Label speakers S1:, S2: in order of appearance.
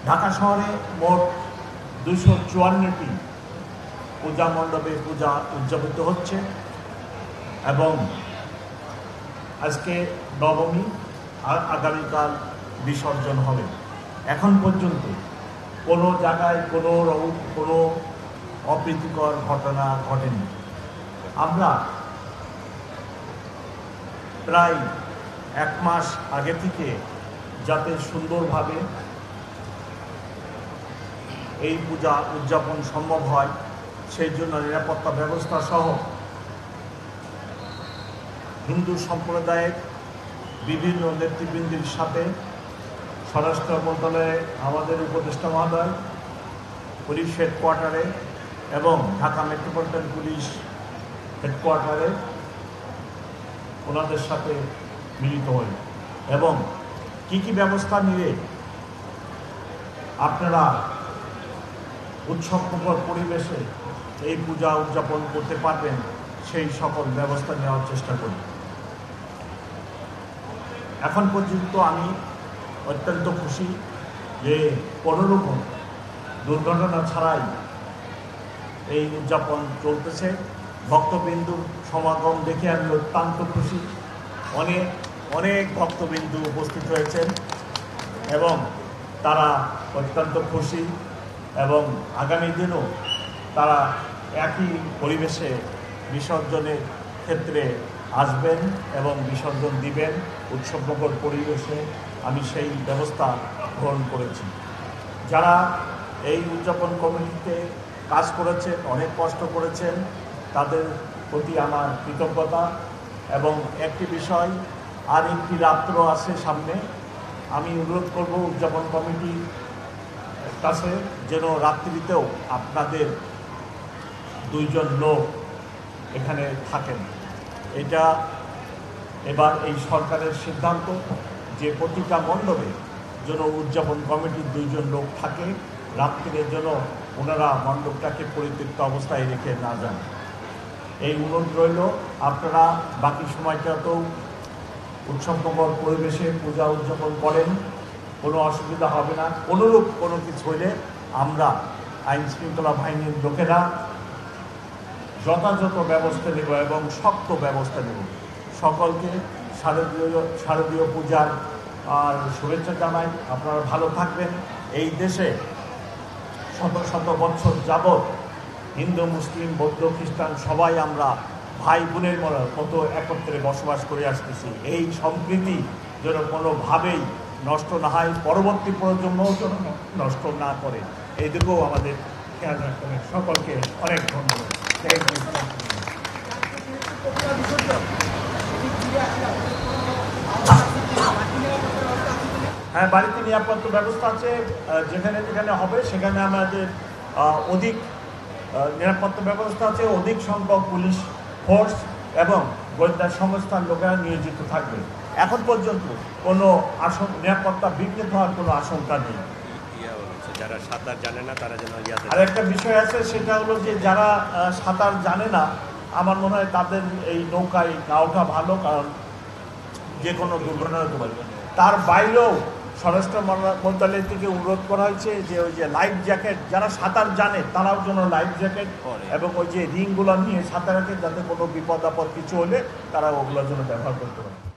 S1: ঢাকা শহরে মোট 254টি পূজা মণ্ডপে পূজা উদযাপিত হচ্ছে এবং আজকে নবমী আর আগামীকাল বিসর্জন হবে। এখন পর্যন্ত কোনো জায়গায় কোনো অপ্রীতিকর ঘটনা ঘটেনি। আমরা প্রায় 1 মাস আগে থেকে যাতে সুন্দরভাবে এই পূজা উদযাপন সম্ভব হয় সেই জন্য নিরাপত্তা ব্যবস্থা সহ হিন্দু সম্প্রদায়ের বিভিন্ন নেতৃবৃন্দের সাথে স্বরাষ্ট্র মন্ত্রণালয়ে আমাদের উপদেষ্টা মহোদয়, পুলিশ হেডকোয়ার্টারে এবং ঢাকা মেট্রোপলিটন পুলিশ হেডকোয়ার্টারে ওনাদের সাথে মিলিত হই এবং কি ব্যবস্থা নিয়ে আপনারা উৎসবমুখর পরিবেশে এই পূজা উদযাপন করতে পারবেন সেই সকল ব্যবস্থা নেওয়ার চেষ্টা করি। এখন পর্যন্ত আমি অত্যন্ত খুশি যে কোনোরকম দুর্ঘটনা ছাড়াই এই উদযাপন চলতেছে। ভক্তবিন্দুর সমাগম দেখে আমি অত্যন্ত খুশি। অনেক ভক্তবিন্দু উপস্থিত হয়েছেন এবং তারা অত্যন্ত খুশি এবং আগামী দিনও তারা একই পরিবেশে বিসর্জনের ক্ষেত্রে আসবেন এবং বিসর্জন দিবেন উৎসবমুখর পরিবেশে। আমি সেই ব্যবস্থা গ্রহণ করেছি। যারা এই উদযাপন কমিটিতে কাজ করেছেন, অনেক কষ্ট করেছেন, তাদের প্রতি আমার কৃতজ্ঞতা। এবং একটি বিষয়, আর একটি রাত্র আছে সামনে, আমি অনুরোধ করব উদযাপন কমিটির কাছে যেন রাত্রিতেও আপনাদের 2 জন লোক এখানে থাকেন। এটা এবার এই সরকারের সিদ্ধান্ত যে প্রতিটা মণ্ডপে যেন উদযাপন কমিটির 2 জন লোক থাকে, রাত্রির জন্য ওনারা মণ্ডপটাকে পরিত্যক্ত অবস্থায় রেখে না যান। এই অনুরোধ রইল। আপনারা বাকি সময়টাতেও উৎসবমুখর পরিবেশে পূজা উদযাপন করেন, কোনো অসুবিধা হবে না। কোনোরূপ কোনো কিছু হইলে আমরা আইন শৃঙ্খলা বাহিনীর লোকেরা যথাযথ ব্যবস্থা নেব এবং শক্ত ব্যবস্থা নেব। সকলকে শারদীয় পূজার আর শুভেচ্ছা জানাই। আপনারা ভালো থাকবেন। এই দেশে শত বছর যাবৎ হিন্দু, মুসলিম, বৌদ্ধ, খ্রিস্টান সবাই আমরা ভাই বোনের মতো একত্রে বসবাস করে আসতেছি। এই সম্প্রীতি যেন কোনোভাবেই নষ্ট না হয়, পরবর্তী প্রজন্মও যেন নষ্ট না করে, এই দিকেও আমাদের খেয়াল রাখতে হবে। সকলকে অনেক ধন্যবাদ। হ্যাঁ, বাড়িতে নিরাপত্তা ব্যবস্থা আছে। যেখানে হবে সেখানে আমাদের অধিক নিরাপত্তা ব্যবস্থা আছে, অধিক সংখ্যক পুলিশ ফোর্স এবং গোয়েন্দা সংস্থার লোকেরা নিয়োজিত থাকবে। এখন পর্যন্ত কোনো নিরাপত্তা বিঘ্নিত হওয়ার কোনো আশঙ্কা নেই।
S2: যারা সাঁতার জানে না তারা যেন
S1: আর একটা বিষয় আছে, সেটা হলো যে যারা সাঁতার জানে না, আমার মনে হয় তাদের এই নৌকায় না ওঠা ভালো, কারণ যে কোনো দুর্ঘটনা হতে পারে। তার বাইরেও স্বরাষ্ট্র মন্ত্রণালয় থেকে অনুরোধ করা হয়েছে যে ওই যে লাইফ জ্যাকেট, যারা সাঁতার জানে তারাও যেন লাইফ জ্যাকেট এবং ওই যে রিংগুলো নিয়ে সাঁতার রাখে, যাতে কোনো বিপদ আপদ কিছু হলে তারা ওগুলোর জন্য ব্যবহার করতে পারে।